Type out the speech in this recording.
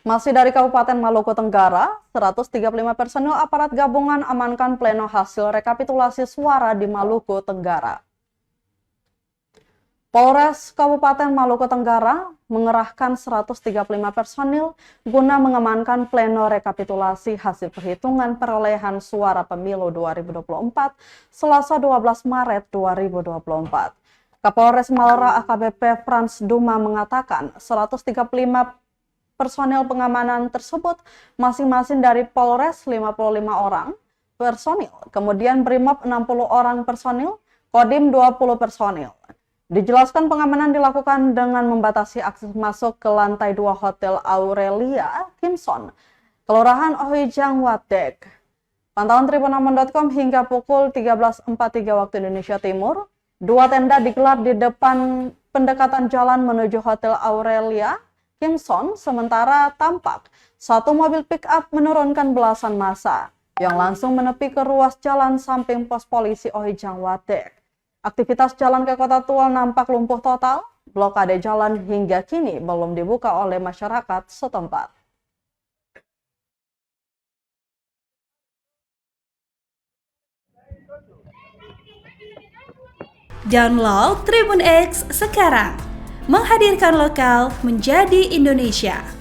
Masih dari Kabupaten Maluku Tenggara, 135 personil aparat gabungan amankan pleno hasil rekapitulasi suara di Maluku Tenggara. Polres Kabupaten Maluku Tenggara mengerahkan 135 personil guna mengamankan pleno rekapitulasi hasil perhitungan perolehan suara pemilu 2024 Selasa 12 Maret 2024. Kapolres Malera AKBP Frans Duma mengatakan 135 personel pengamanan tersebut masing-masing dari Polres 55 orang personil, kemudian Brimob 60 orang personil, Kodim 20 personil. Dijelaskan pengamanan dilakukan dengan membatasi akses masuk ke lantai 2 Hotel Aurelia Kimson, Kelurahan Ohijang Wadek. Pantauan Tribunamon.com hingga pukul 13.43 waktu Indonesia Timur, 2 tenda digelar di depan pendekatan jalan menuju Hotel Aurelia Kimson, sementara tampak satu mobil pick-up menurunkan belasan massa yang langsung menepi ke ruas jalan samping pos polisi Ohijang Wadek. Aktivitas jalan ke Kota Tual nampak lumpuh total, blokade jalan hingga kini belum dibuka oleh masyarakat setempat. Download Tribun X sekarang, menghadirkan lokal menjadi Indonesia.